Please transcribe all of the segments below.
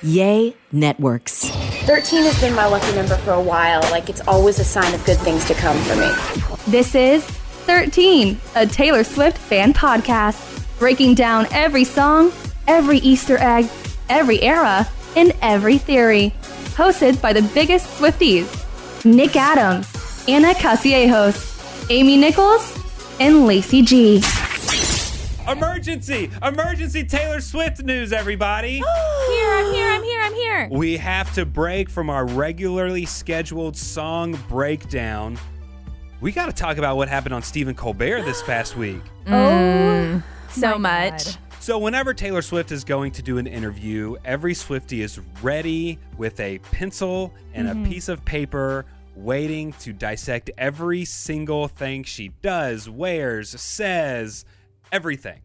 Yay Networks. 13 has been my lucky number for a while. Like, it's always a sign of good things to come for me. This is 13, a Taylor Swift fan podcast, breaking down every song, every Easter egg, every era, and every theory. Hosted by the biggest Swifties, Nick Adams, Ana Casillejos, Amy Nichols, and Lacey G. Emergency Taylor Swift news, everybody. I'm here. We have to break from our regularly scheduled song breakdown. We got to talk about what happened on Stephen Colbert this past week. So much. So whenever Taylor Swift is going to do an interview, every Swiftie is ready with a pencil and a piece of paper, waiting to dissect every single thing she does, wears, says, everything.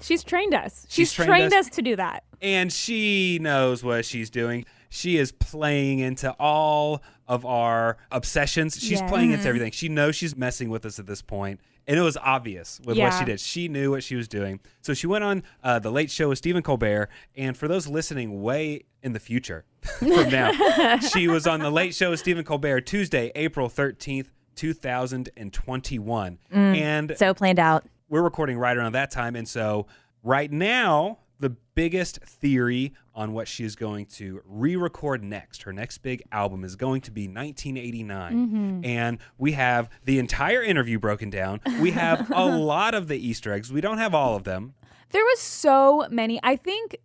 She's trained us. She's trained us to do that. And she knows what she's doing. She is playing into all of our obsessions. She's playing into everything. She knows she's messing with us at this point. And it was obvious with what she did. She knew what she was doing. So she went on The Late Show with Stephen Colbert. And for those listening way in the future from now, she was on The Late Show with Stephen Colbert Tuesday, April 13th, 2021. And So planned out. we're recording right around that time. And so right now, the biggest theory on what she is going to re-record next, her next big album, is going to be 1989. And we have the entire interview broken down. We have a lot of the Easter eggs. We don't have all of them. There was so many. I think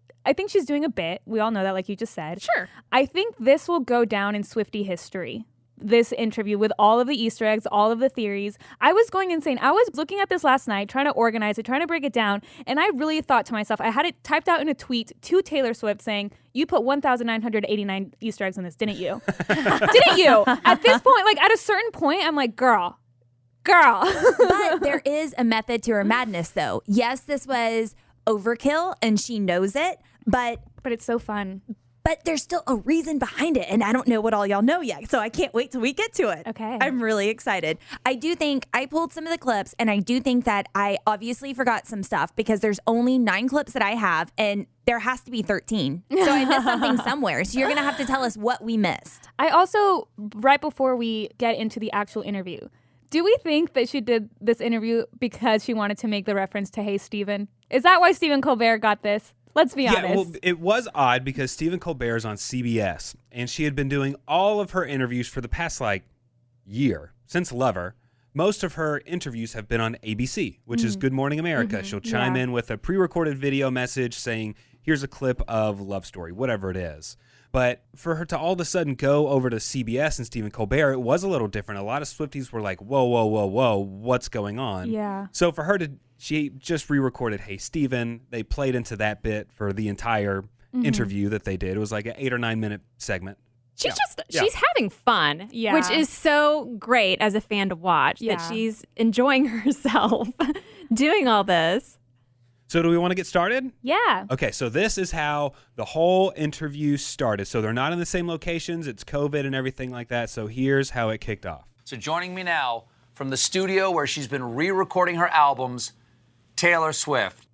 she's doing a bit. We all know that, like you just said. Sure. I think this will go down in Swiftie history. This interview with all of the Easter eggs, all of the theories. I was going insane. I was looking at this last night, trying to organize it, trying to break it down. And I really thought to myself, I had it typed out in a tweet to Taylor Swift saying, you put 1,989 Easter eggs in this, didn't you? Didn't you? At this point, like at a certain point, I'm like, girl. But there is a method to her madness, though. Yes, this was overkill and she knows it, but it's so fun. But there's still a reason behind it, and I don't know what all y'all know yet, so I can't wait till we get to it. Okay. I'm really excited. I do think I pulled some of the clips, and I do think that I obviously forgot some stuff because there's only 9 clips that I have, and there has to be 13. So I missed something somewhere. So you're going to have to tell us what we missed. I also, right before we get into the actual interview, do we think that she did this interview because she wanted to make the reference to Hey Stephen? Is that why Stephen Colbert got this? Let's be honest. Yeah, well, it was odd because Stephen Colbert is on CBS, and she had been doing all of her interviews for the past, year, since Lover. Most of her interviews have been on ABC, which is Good Morning America. She'll chime in with a pre-recorded video message saying, here's a clip of Love Story, whatever it is. But for her to all of a sudden go over to CBS and Stephen Colbert, it was a little different. A lot of Swifties were like, whoa, what's going on? Yeah. So for her she just re-recorded Hey Stephen. They played into that bit for the entire interview that they did. It was like an 8 or 9 minute segment. She's having fun, Yeah. which is so great as a fan to watch, Yeah. that she's enjoying herself doing all this. So do we want to get started? Yeah. Okay, so this is how the whole interview started. So they're not in the same locations. It's COVID and everything like that. So here's how it kicked off. So joining me now from the studio where she's been re-recording her albums, Taylor Swift.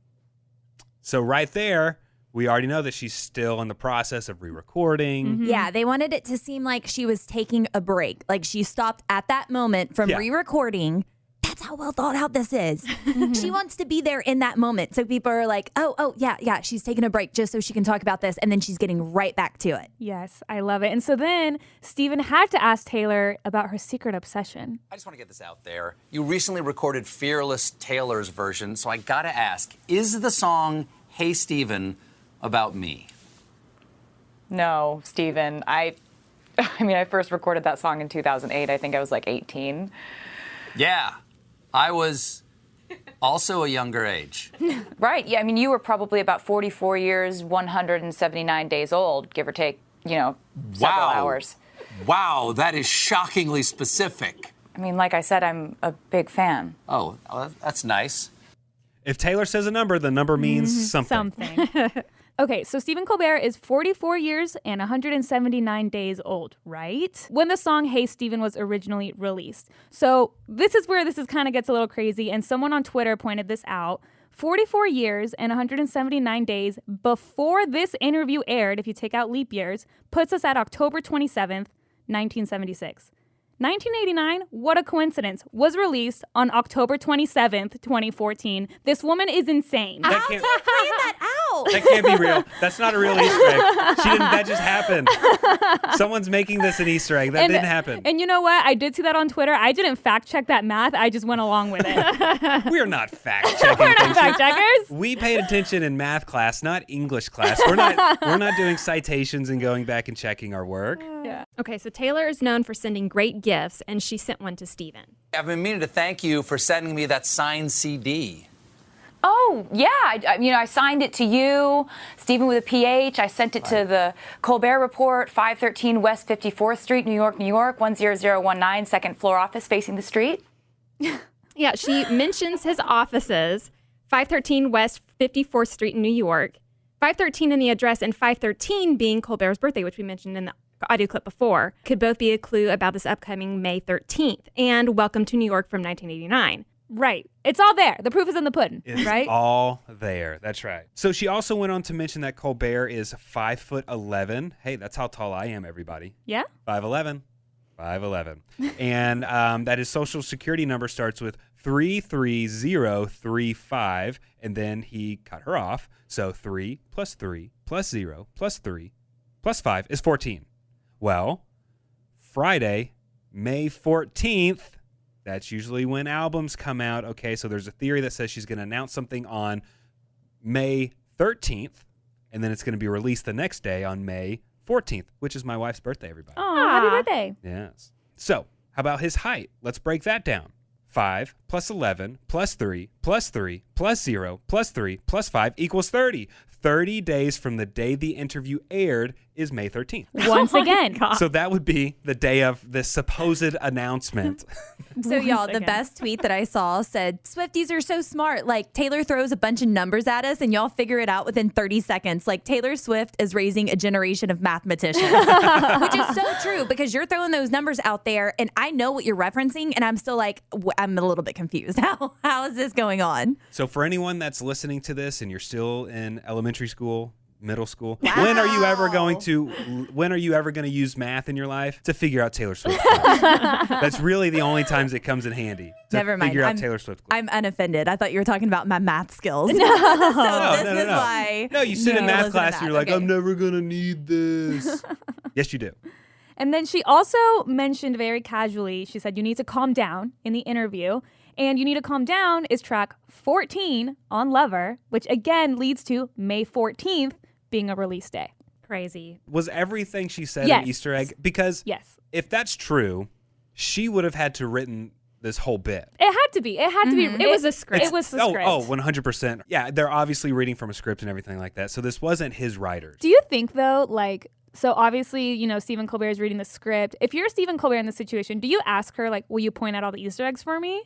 So right there, we already know that she's still in the process of re-recording. Yeah, they wanted it to seem like she was taking a break. Like she stopped at that moment from re-recording. That's how well thought out this is. She wants to be there in that moment. So people are like, oh, yeah, she's taking a break just so she can talk about this. And then she's getting right back to it. Yes, I love it. And so then Stephen had to ask Taylor about her secret obsession. I just want to get this out there. You recently recorded Fearless Taylor's version, so I gotta ask, is the song Hey Stephen about me? No, Stephen. I first recorded that song in 2008. I think I was like 18. Yeah, I was also a younger age. Right. Yeah. I mean, you were probably about 44 years, 179 days old, give or take, several hours. Wow, that is shockingly specific. I mean, like I said, I'm a big fan. Oh, that's nice. If Taylor says a number, the number means something. Okay, so Stephen Colbert is 44 years and 179 days old, right? When the song Hey Stephen was originally released. So this is where this kind of gets a little crazy, and someone on Twitter pointed this out. 44 years and 179 days before this interview aired, if you take out leap years, puts us at October 27th, 1976. 1989, what a coincidence, was released on October 27th, 2014. This woman is insane. How do you plan that out? That can't be real. That's not a real Easter egg. That just happened. Someone's making this an Easter egg. That didn't happen. And you know what? I did see that on Twitter. I didn't fact check that math. I just went along with it. We are not fact checking. We're not fact checkers. We paid attention in math class, not English class. We're not doing citations and going back and checking our work. Yeah. Okay, so Taylor is known for sending great gifts, and she sent one to Stephen. I've been meaning to thank you for sending me that signed CD. Oh, yeah. I signed it to you, Stephen with a PH. I sent it to the Colbert Report, 513 West 54th Street, New York, 10019, second floor office facing the street. Yeah, she mentions his offices, 513 West 54th Street in New York, 513 in the address, and 513 being Colbert's birthday, which we mentioned in the audio clip before, could both be a clue about this upcoming May 13th and Welcome to New York from 1989. Right. It's all there. The proof is in the pudding, It's right? all there. That's right. So she also went on to mention that Colbert is 5'11". Hey, that's how tall I am, everybody. Yeah? 5'11". 5'11". And that his social security number starts with 33035, and then he cut her off. So 3 plus 3 plus 0 plus 3 plus 5 is 14. Well, Friday, May 14th, that's usually when albums come out. Okay, so there's a theory that says she's going to announce something on May 13th, and then it's going to be released the next day on May 14th, which is my wife's birthday, everybody. Oh, happy birthday. Yes. So, how about his height? Let's break that down. 5 plus 11 plus 3 plus 3 plus 0 plus 3 plus 5 equals 30. 30 days from the day the interview aired is May 13th. Once again. So that would be the day of the supposed announcement. So y'all, the best tweet that I saw said, Swifties are so smart. Like, Taylor throws a bunch of numbers at us and y'all figure it out within 30 seconds. Like, Taylor Swift is raising a generation of mathematicians. Which is so true, because you're throwing those numbers out there and I know what you're referencing, and I'm still like, I'm a little bit confused. How is this going on? So for anyone that's listening to this and you're still in elementary school, middle school, Wow. when are you ever going to use math in your life to figure out Taylor Swift clips? That's really the only times it comes in handy to Never mind. figure out Taylor Swift clips. I'm unoffended. I thought you were talking about my math skills. No, why. No, you sit in math listen to class that. and you're like, Okay. I'm never going to need this. Yes, you do. And then she also mentioned very casually, she said, you need to calm down in the interview. And You Need to Calm Down is track 14 on Lover, which again leads to May 14th being a release day. Crazy. Was everything she said Yes. an Easter egg? Because Yes. if that's true, she would have had to written this whole bit. It had to be. It had to be. It was a script. It was the script. 100%. Yeah, they're obviously reading from a script and everything like that. So this wasn't his writers. Do you think, though, so obviously, Stephen Colbert is reading the script. If you're Stephen Colbert in this situation, do you ask her, will you point out all the Easter eggs for me?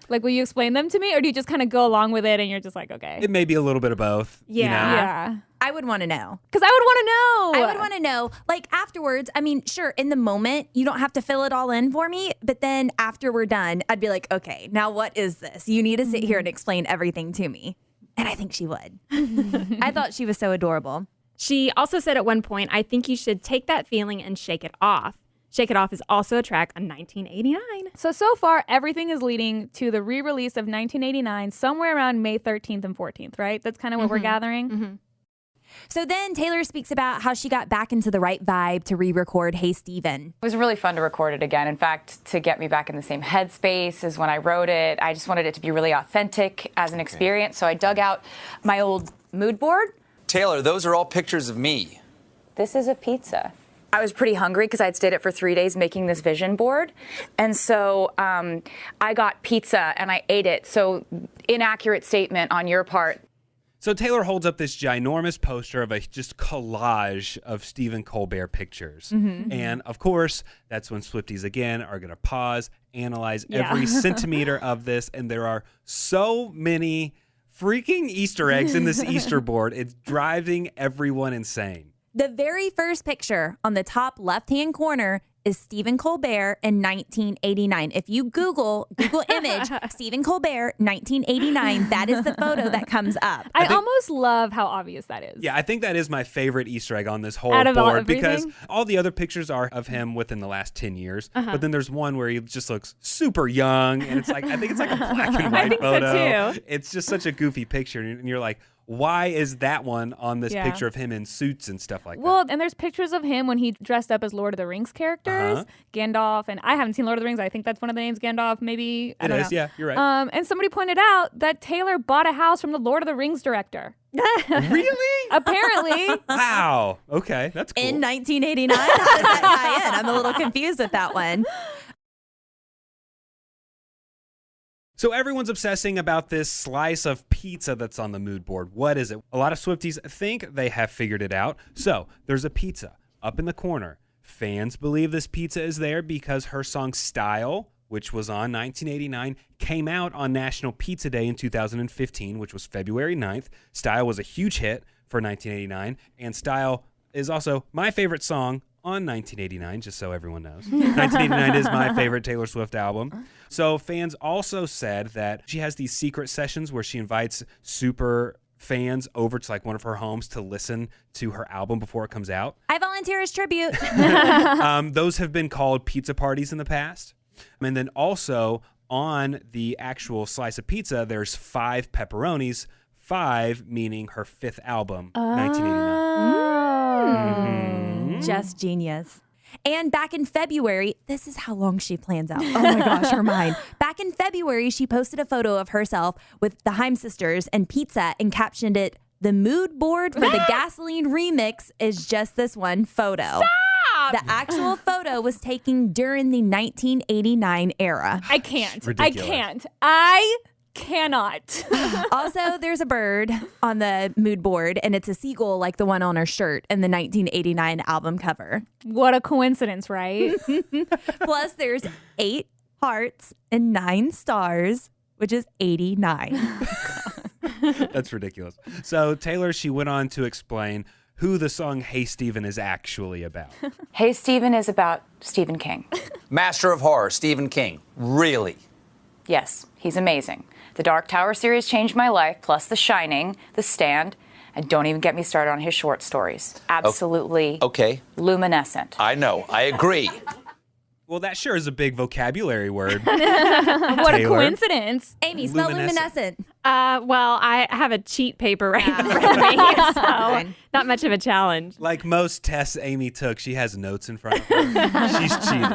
Will you explain them to me? Or do you just kind of go along with it and you're just like, okay? It may be a little bit of both. Yeah. Yeah. I would want to know. Because I would want to know. I would want to know, afterwards. I mean, sure, in the moment, you don't have to fill it all in for me. But then after we're done, I'd be like, okay, now what is this? You need to sit here and explain everything to me. And I think she would. I thought she was so adorable. She also said at one point, I think you should take that feeling and shake it off. Shake It Off is also a track on 1989. So far, everything is leading to the re-release of 1989 somewhere around May 13th and 14th, right? That's kind of what we're gathering. Mm-hmm. So then Taylor speaks about how she got back into the right vibe to re-record Hey Stephen. It was really fun to record it again. In fact, to get me back in the same headspace as when I wrote it, I just wanted it to be really authentic as an experience. So I dug out my old mood board. Taylor, those are all pictures of me. This is a pizza. I was pretty hungry because I'd stayed up for 3 days making this vision board. And so I got pizza and I ate it. So inaccurate statement on your part. So Taylor holds up this ginormous poster of a just collage of Stephen Colbert pictures. Mm-hmm. And of course, that's when Swifties again are going to pause, analyze every centimeter of this. And there are so many freaking Easter eggs in this Easter board. It's driving everyone insane. The very first picture on the top left-hand corner is Stephen Colbert in 1989. If you Google image Stephen Colbert 1989, that is the photo that comes up. I almost love how obvious that is. Yeah, I think that is my favorite Easter egg on this whole Out of all board because everything? all the other pictures are of him within the last 10 years. But then there's one where he just looks super young, and it's like I think it's like a black and white think so, photo. too. It's just such a goofy picture, and you're like, why is that one on this Yeah. picture of him in suits and stuff like Well, and there's pictures of him when he dressed up as Lord of the Rings characters, Uh-huh. Gandalf, and I haven't seen Lord of the Rings. I think that's one of the names, Gandalf, maybe. I It don't is, know. yeah, you're right. And somebody pointed out that Taylor bought a house from the Lord of the Rings director. that? Really? Apparently. Wow. Okay, that's cool. In 1989? How does that tie in? I'm a little confused with that one. So everyone's obsessing about this slice of pizza that's on the mood board. What is it? A lot of Swifties think they have figured it out. So there's a pizza up in the corner. Fans believe this pizza is there because her song Style, which was on 1989, came out on National Pizza Day in 2015, which was February 9th. Style was a huge hit for 1989, and Style is also my favorite song on 1989, just so everyone knows. 1989 is my favorite Taylor Swift album. So fans also said that she has these secret sessions where she invites super fans over to like one of her homes to listen to her album before it comes out. I volunteer as tribute. Those have been called pizza parties in the past. And then also on the actual slice of pizza, there's 5 pepperonis, 5 meaning her 5th album, 1989. Just genius. And back in February, this is how long she plans out. Oh my gosh, her mind. Back in February, she posted a photo of herself with the Haim sisters and pizza and captioned it, "The mood board for the gasoline remix is just this one photo." Stop! The actual photo was taken during the 1989 era. I can't. Ridiculous. I cannot. Also, there's a bird on the mood board, and it's a seagull like the one on her shirt in the 1989 album cover. What a coincidence, right? Plus, there's 8 hearts and 9 stars, which is 89. That's ridiculous. So Taylor, she went on to explain who the song Hey Stephen is actually about. Hey Stephen is about Stephen King. Master of Horror, Stephen King. Really? Yes, he's amazing. The Dark Tower series changed my life, plus The Shining, The Stand, and don't even get me started on his short stories. Absolutely Okay. luminescent. I know. I agree. Well, that sure is a big vocabulary word. What a Taylor. coincidence. Amy, spell Luminescent. luminescent. Well, I have a cheat paper right in front of me, so not much of a challenge. Like most tests Amy took, she has notes in front of her. She's cheating.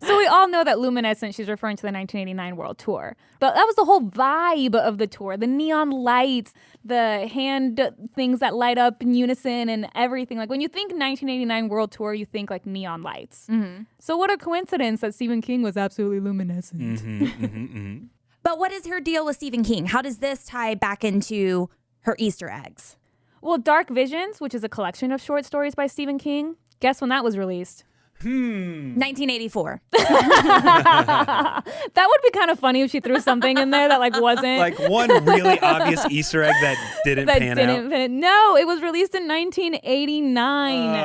So we all know that luminescent, she's referring to the 1989 World Tour. But that was the whole vibe of the tour. The neon lights, the hand things that light up in unison and everything. Like when you think 1989 World Tour, you think like neon lights. Mm-hmm. So what a coincidence that Stephen King was absolutely luminescent. But what is her deal with Stephen King? How does this tie back into her Easter eggs? Well, Dark Visions, which is a collection of short stories by Stephen King, guess when that was released? 1984. That would be kind of funny if she threw something in there that like wasn't. Like one really obvious Easter egg that didn't pan out. No, it was released in 1989.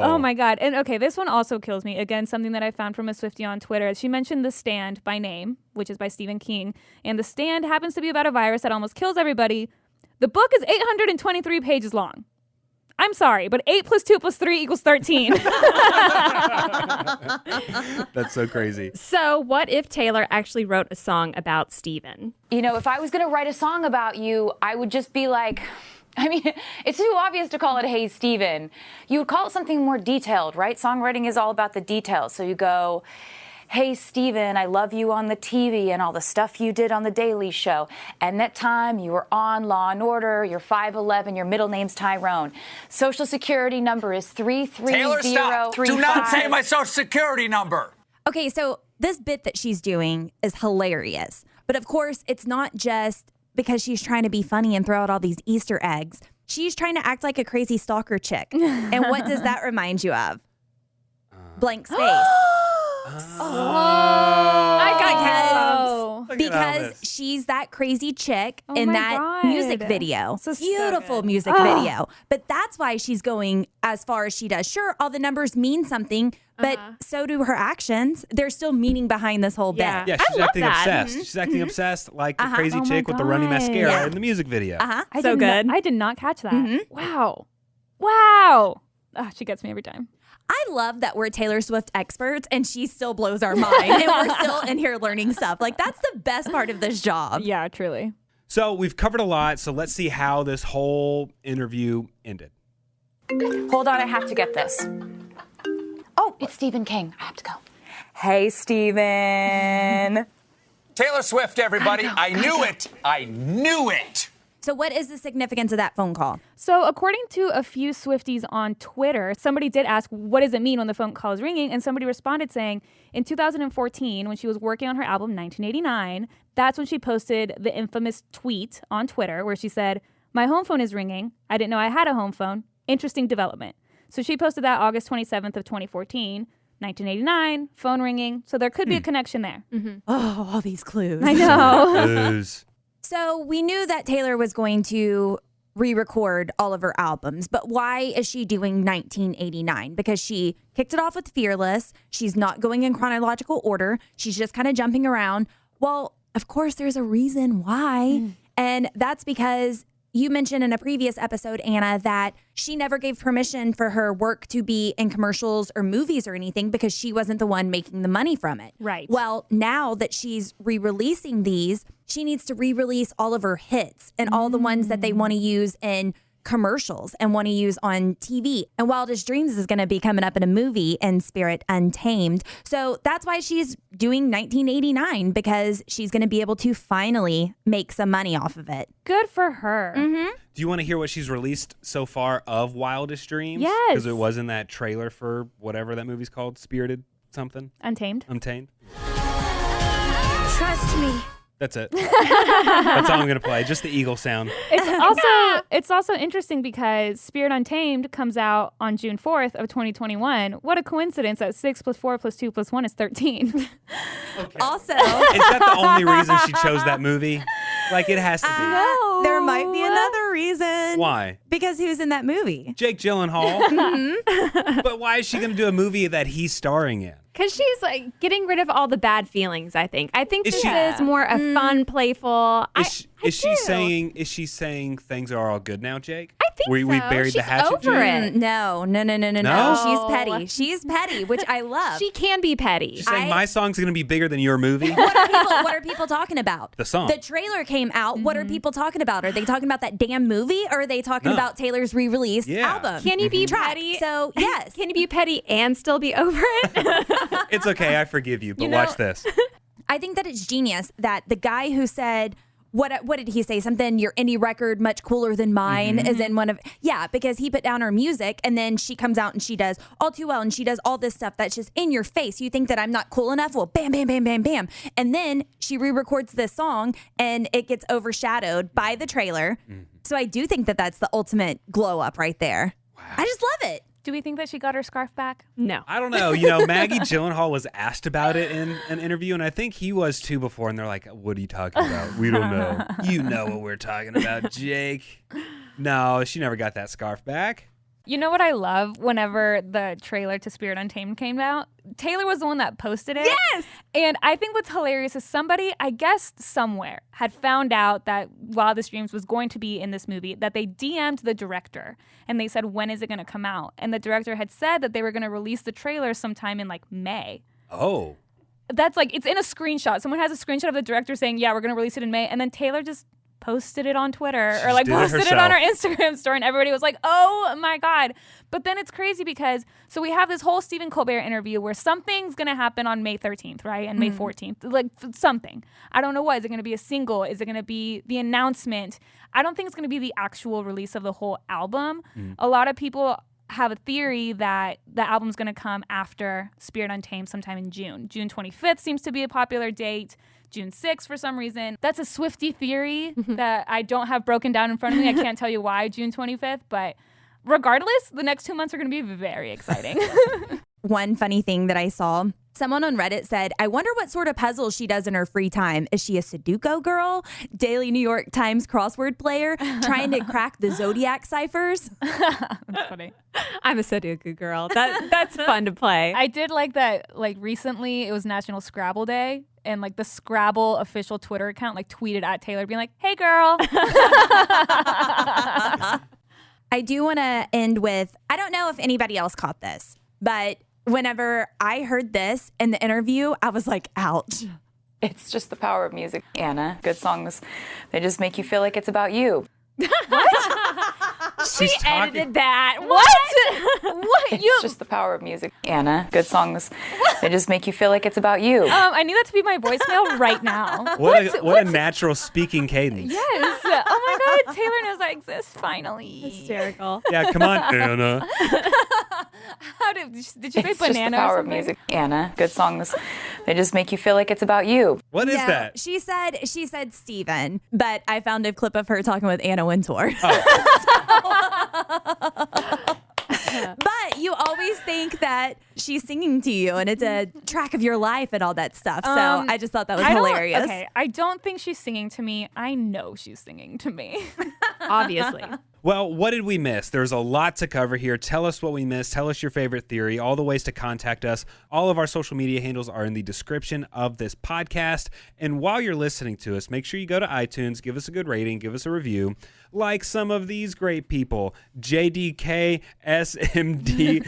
Oh my God. And okay, this one also kills me. Again, something that I found from a Swiftie on Twitter. She mentioned The Stand by name, which is by Stephen King. And The Stand happens to be about a virus that almost kills everybody. The book is 823 pages long. I'm sorry, but 8 + 2 + 3 = 13. That's so crazy. So, what if Taylor actually wrote a song about Stephen? You know, if I was going to write a song about you, I would just be like, I mean, it's too obvious to call it Hey Stephen. You would call it something more detailed, right? Songwriting is all about the details. So you go, hey Stephen, I love you on the TV and all the stuff you did on The Daily Show. And that time you were on Law and Order, you're 5'11", your middle name's Tyrone. Social security number is 33035. Taylor, stop. Do not say my social security number. Okay, so this bit that she's doing is hilarious. But of course, it's not just because she's trying to be funny and throw out all these Easter eggs. She's trying to act like a crazy stalker chick. And what does that remind you of? Blank space. I got because she's that crazy chick in my that God. music video. So Beautiful good. music video. But that's why she's going as far as she does. Sure, all the numbers mean something, but so do her actions. There's still meaning behind this whole bit. Yeah, she's love acting that. obsessed. She's acting obsessed like the crazy Oh my chick with the runny God. mascara Yeah. in the music video. Uh-huh. So good. I did not catch that. Wow. Oh, she gets me every time. I love that we're Taylor Swift experts and she still blows our mind and we're still in here learning stuff. Like, that's the best part of this job. Yeah, truly. So we've covered a lot. So let's see how this whole interview ended. Hold on, I have to get this. Oh, it's Stephen King. I have to go. Hey, Stephen. Taylor Swift, everybody. I knew it. I knew it. So what is the significance of that phone call? So according to a few Swifties on Twitter, somebody did ask, what does it mean when the phone call is ringing? And somebody responded saying, in 2014, when she was working on her album 1989, that's when she posted the infamous tweet on Twitter where she said, my home phone is ringing. I didn't know I had a home phone. Interesting development. So she posted that August 27th of 2014, 1989, phone ringing. So there could be a connection there. Oh, all these clues. I know. Booze. So we knew that Taylor was going to re-record all of her albums, but why is she doing 1989? Because she kicked it off with Fearless. She's not going in chronological order. She's just kind of jumping around. Well, of course, there's a reason why. And that's because you mentioned in a previous episode, Anna, that she never gave permission for her work to be in commercials or movies or anything because she wasn't the one making the money from it. Right. Well, now that she's re-releasing these, she needs to re-release all of her hits and all the ones that they want to use in commercials and want to use on TV. And Wildest Dreams is going to be coming up in a movie in Spirit Untamed. So that's why she's doing 1989, because she's going to be able to finally make some money off of it. Good for her. Do you want to hear what she's released so far of Wildest Dreams? Yes. Because it was in that trailer for whatever that movie's called, Spirited something? Untamed. Untamed? Trust me. That's it. That's all I'm going to play. Just the eagle sound. It's also interesting because Spirit Untamed comes out on June 4th of 2021. What a coincidence that 6 + 4 + 2 + 1 is 13. Also, Is that the only reason she chose that movie? Like, it has to be. there might be another reason. Why? Because who's in that movie? Jake Gyllenhaal. But why is she going to do a movie that he's starring in? Because she's like getting rid of all the bad feelings, I think. I think Is this she- is more a fun, playful. Is she do. saying things are all good now, Jake? I think we so. buried She's the hatchet. over Jake? it. No. No? She's petty. She's petty, which I love. She can be petty. She's saying my song's going to be bigger than your movie? What are people talking about? The song. The trailer came out. What are people talking about? Are they talking about that damn movie, or are they talking No. about Taylor's re-released Yeah. album? Can you be petty? So yes. Can you be petty and still be over it? It's okay. I forgive you. But You know- watch this. I think that it's genius that the guy who said, what did he say? Something, your indie record much cooler than mine is in one of, because he put down her music and then she comes out and she does All Too Well and she does all this stuff that's just in your face. You think that I'm not cool enough? Well, bam, bam, bam, bam, bam. And then she re-records this song and it gets overshadowed by the trailer. So I do think that that's the ultimate glow up right there. Wow. I just love it. Do we think that she got her scarf back? No. I don't know. You know, Maggie Gyllenhaal was asked about it in an interview, and I think he was too before, and they're like, what are you talking about? We don't know. You know what we're talking about, Jake. No, she never got that scarf back. You know what I love? Whenever the trailer to Spirit Untamed came out, Taylor was the one that posted it. Yes! And I think what's hilarious is somebody, I guess somewhere, had found out that Wildest Dreams was going to be in this movie, that they DM'd the director and they said, when is it going to come out? And the director had said that they were going to release the trailer sometime in like May. Oh. That's like, it's in a screenshot. Someone has a screenshot of the director saying, yeah, we're going to release it in May. And then Taylor just posted it on Twitter or like did it posted it on her herself. Instagram story, and everybody was like, oh my God. But then it's crazy because, so we have this whole Stephen Colbert interview where something's going to happen on May 13th, right? And May 14th, like something. I don't know what. Is it going to be a single? Is it going to be the announcement? I don't think it's going to be the actual release of the whole album. A lot of people have a theory that the album's going to come after Spirit Untamed sometime in June. June 25th seems to be a popular date. June 6th for some reason. That's a Swiftie theory that I don't have broken down in front of me. I can't tell you why June 25th, but regardless, the next 2 months are going to be very exciting. One funny thing that I saw Someone on Reddit said, I wonder what sort of puzzles she does in her free time. Is she a Sudoku girl, Daily New York Times crossword player, trying to crack the Zodiac ciphers? That's funny. I'm a Sudoku girl. That's fun to play. I did like that, like recently it was National Scrabble Day, and like the Scrabble official Twitter account like tweeted at Taylor being like, hey girl. I do want to end with, I don't know if anybody else caught this, but whenever I heard this in the interview, I was like, ouch. It's just the power of music, Ana. Good songs, they just make you feel like it's about you. She edited that. What? What? It's just the power of music, Ana. Good songs, they just make you feel like it's about you. I need that to be my voicemail right now. What a natural speaking cadence. Yes. Oh my God, Taylor knows I exist finally. Hysterical. Yeah, come on, Ana. How did you say It's banana just the or power of something? music, Ana. Good songs, they just make you feel like it's about you. What is No, that? She said Stephen, but I found a clip of her talking with Anna Wintour. But you always think that she's singing to you and it's a track of your life and all that stuff. So I just thought that was hilarious. Okay, I don't think she's singing to me. I know she's singing to me. Obviously. Well, what did we miss? There's a lot to cover here. Tell us what we missed. Tell us your favorite theory. All the ways to contact us. All of our social media handles are in the description of this podcast. And while you're listening to us, make sure you go to iTunes, give us a good rating, give us a review. Like some of these great people, JDK SMD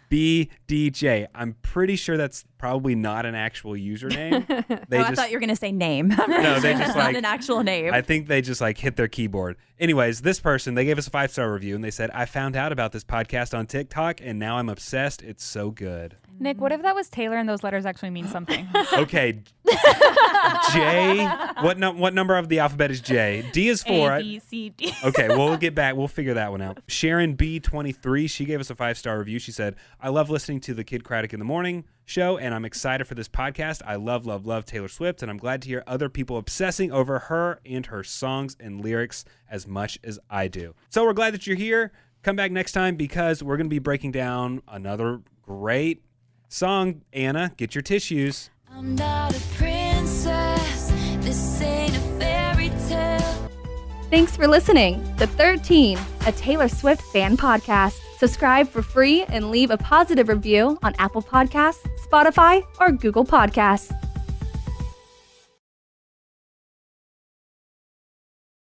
BDJ. I'm pretty sure that's probably not an actual username. I thought you were going to say name. No, they just That's not an actual name. I think they just like hit their keyboard. Anyways, this person, they gave us a 5-star review and they said, I found out about this podcast on TikTok and now I'm obsessed. It's so good. Nick, what if that was Taylor and those letters actually mean something? Okay. J. What number of the alphabet is J? D is 4. A, B, C, D. Okay, well, we'll get back. We'll figure that one out. Sharon B23, she gave us a 5-star review. She said, I love listening to the Kid Craddock in the Morning show, and I'm excited for this podcast. I love, love, love Taylor Swift, and I'm glad to hear other people obsessing over her and her songs and lyrics as much as I do. So we're glad that you're here. Come back next time because we're going to be breaking down another great song. Ana, get your tissues. I'm not a princess. This ain't a fairy tale. Thanks for listening to 13, a Taylor Swift fan podcast. Subscribe for free and leave a positive review on Apple Podcasts, Spotify, or Google Podcasts.